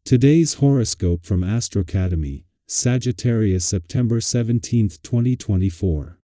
Today's horoscope from AstroCademy, Sagittarius, September 17, 2024.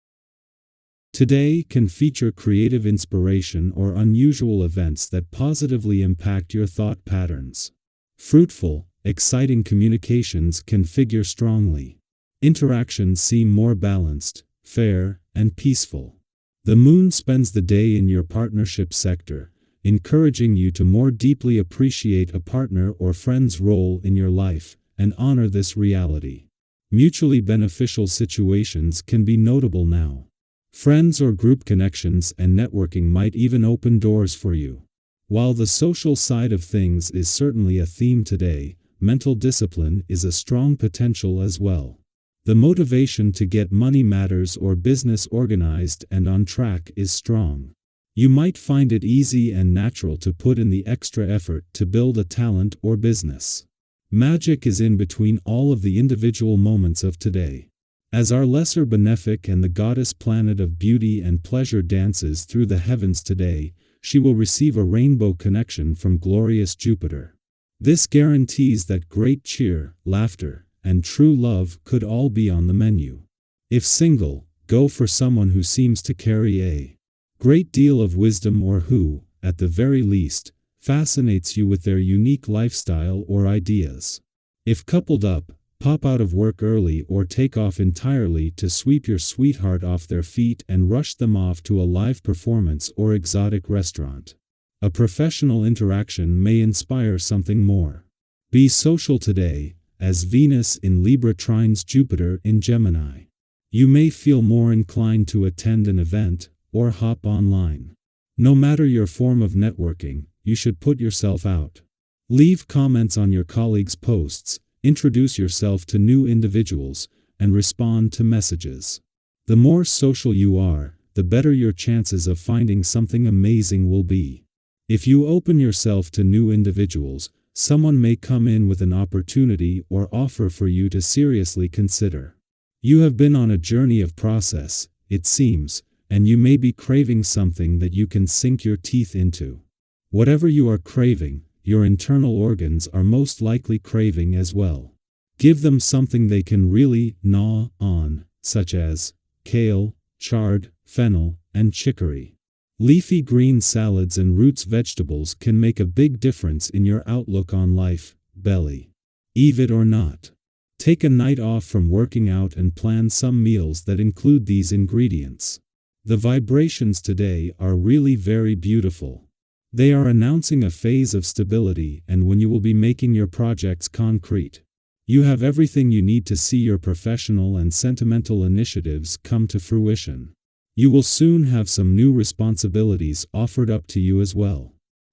Today can feature creative inspiration or unusual events that positively impact your thought patterns. Fruitful, exciting communications can figure strongly. Interactions seem more balanced, fair, and peaceful. The moon spends the day in your partnership sector, encouraging you to more deeply appreciate a partner or friend's role in your life and honor this reality. Mutually beneficial situations can be notable now. Friends or group connections and networking might even open doors for you. While the social side of things is certainly a theme today, mental discipline is a strong potential as well. The motivation to get money matters or business organized and on track is strong. You might find it easy and natural to put in the extra effort to build a talent or business. Magic is in between all of the individual moments of today. As our lesser benefic and the goddess planet of beauty and pleasure dances through the heavens today, she will receive a rainbow connection from glorious Jupiter. This guarantees that great cheer, laughter, and true love could all be on the menu. If single, go for someone who seems to carry a great deal of wisdom or who, at the very least, fascinates you with their unique lifestyle or ideas. If coupled up, pop out of work early or take off entirely to sweep your sweetheart off their feet and rush them off to a live performance or exotic restaurant. A professional interaction may inspire something more. Be social today, as Venus in Libra trines Jupiter in Gemini. You may feel more inclined to attend an event or hop online. No matter your form of networking, you should put yourself out. Leave comments on your colleagues' posts, introduce yourself to new individuals, and respond to messages. The more social you are, the better your chances of finding something amazing will be. If you open yourself to new individuals, someone may come in with an opportunity or offer for you to seriously consider. You have been on a journey of process, it seems, and you may be craving something that you can sink your teeth into. Whatever you are craving, your internal organs are most likely craving as well. Give them something they can really gnaw on, such as kale, chard, fennel, and chicory. Leafy green salads and roots vegetables can make a big difference in your outlook on life, belly. Eat it or not. Take a night off from working out and plan some meals that include these ingredients. The vibrations today are really very beautiful. They are announcing a phase of stability and when you will be making your projects concrete. You have everything you need to see your professional and sentimental initiatives come to fruition. You will soon have some new responsibilities offered up to you as well.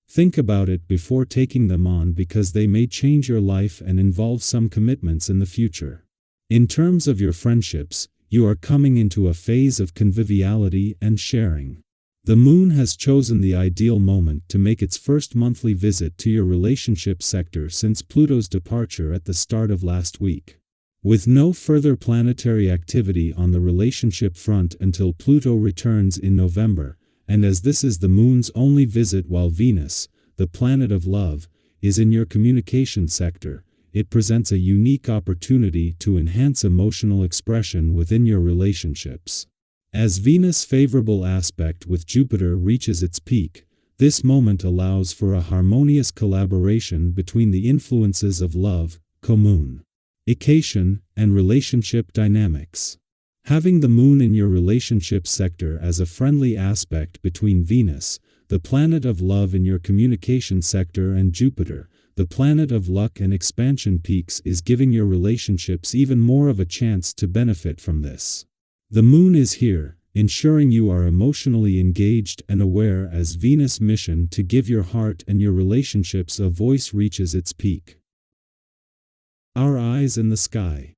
Think about it before taking them on because they may change your life and involve some commitments in the future. In terms of your friendships, you are coming into a phase of conviviality and sharing. The moon has chosen the ideal moment to make its first monthly visit to your relationship sector since Pluto's departure at the start of last week. With no further planetary activity on the relationship front until Pluto returns in November, and as this is the moon's only visit while Venus, the planet of love, is in your communication sector, it presents a unique opportunity to enhance emotional expression within your relationships. As Venus' favorable aspect with Jupiter reaches its peak, this moment allows for a harmonious collaboration between the influences of love, communication, and relationship dynamics. Having the moon in your relationship sector as a friendly aspect between Venus, the planet of love in your communication sector, and Jupiter, the planet of luck and expansion peaks, is giving your relationships even more of a chance to benefit from this. The moon is here, ensuring you are emotionally engaged and aware as Venus' mission to give your heart and your relationships a voice reaches its peak. Our eyes in the sky.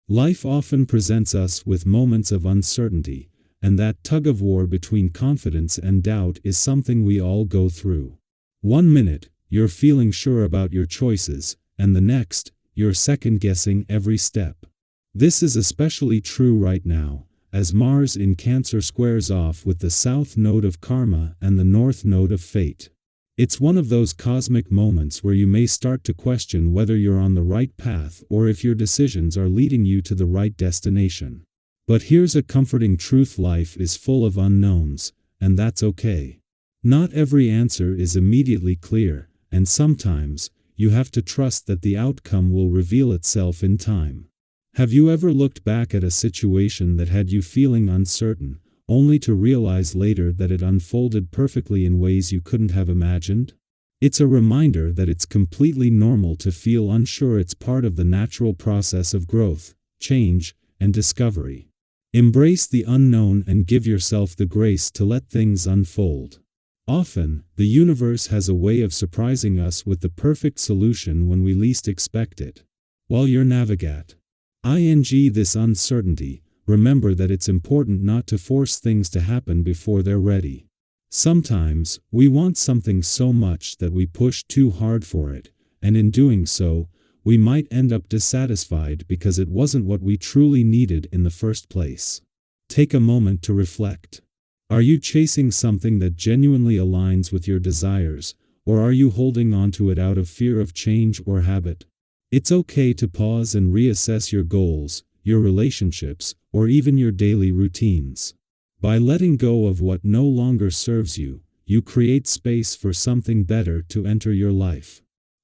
Life often presents us with moments of uncertainty, and that tug-of-war between confidence and doubt is something we all go through. 1 minute, you're feeling sure about your choices, and the next, you're second-guessing every step. This is especially true right now, as Mars in Cancer squares off with the south node of karma and the north node of fate. It's one of those cosmic moments where you may start to question whether you're on the right path or if your decisions are leading you to the right destination. But here's a comforting truth: life is full of unknowns, and that's okay. Not every answer is immediately clear, and sometimes, you have to trust that the outcome will reveal itself in time. Have you ever looked back at a situation that had you feeling uncertain, only to realize later that it unfolded perfectly in ways you couldn't have imagined? It's a reminder that it's completely normal to feel unsure. It's part of the natural process of growth, change, and discovery. Embrace the unknown and give yourself the grace to let things unfold. Often, the universe has a way of surprising us with the perfect solution when we least expect it. While you're navigating this uncertainty, remember that it's important not to force things to happen before they're ready. Sometimes, we want something so much that we push too hard for it, and in doing so, we might end up dissatisfied because it wasn't what we truly needed in the first place. Take a moment to reflect. Are you chasing something that genuinely aligns with your desires, or are you holding on to it out of fear of change or habit? It's okay to pause and reassess your goals, your relationships, or even your daily routines. By letting go of what no longer serves you, you create space for something better to enter your life.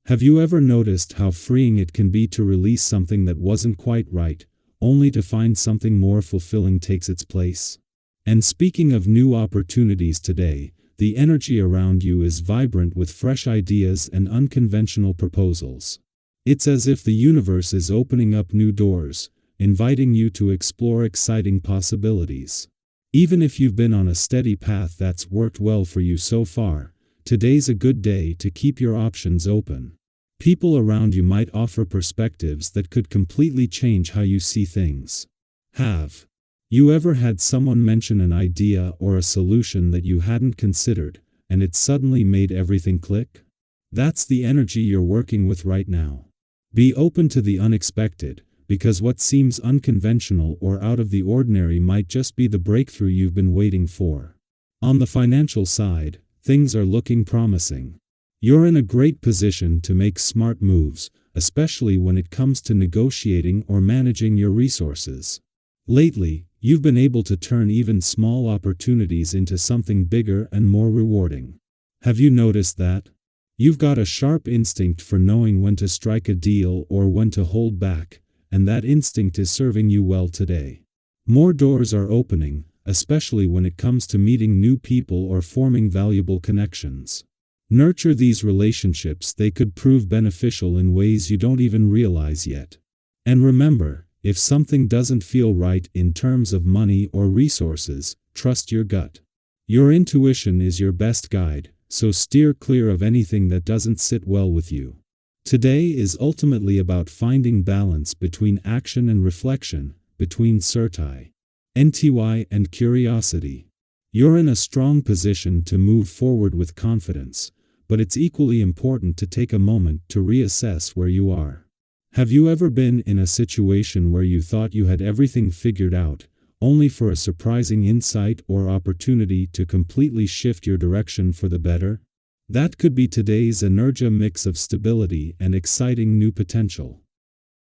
Have you ever noticed how freeing it can be to release something that wasn't quite right, only to find something more fulfilling takes its place? And speaking of new opportunities today, the energy around you is vibrant with fresh ideas and unconventional proposals. It's as if the universe is opening up new doors, inviting you to explore exciting possibilities. Even if you've been on a steady path that's worked well for you so far, today's a good day to keep your options open. People around you might offer perspectives that could completely change how you see things. Have you ever had someone mention an idea or a solution that you hadn't considered, and it suddenly made everything click? That's the energy you're working with right now. Be open to the unexpected, because what seems unconventional or out of the ordinary might just be the breakthrough you've been waiting for. On the financial side, things are looking promising. You're in a great position to make smart moves, especially when it comes to negotiating or managing your resources. Lately, you've been able to turn even small opportunities into something bigger and more rewarding. Have you noticed that? You've got a sharp instinct for knowing when to strike a deal or when to hold back, and that instinct is serving you well today. More doors are opening, especially when it comes to meeting new people or forming valuable connections. Nurture these relationships; they could prove beneficial in ways you don't even realize yet. And remember, if something doesn't feel right in terms of money or resources, trust your gut. Your intuition is your best guide, so steer clear of anything that doesn't sit well with you. Today is ultimately about finding balance between action and reflection, between certainty and curiosity. You're in a strong position to move forward with confidence, but it's equally important to take a moment to reassess where you are. Have you ever been in a situation where you thought you had everything figured out, only for a surprising insight or opportunity to completely shift your direction for the better? That could be today's energy: mix of stability and exciting new potential.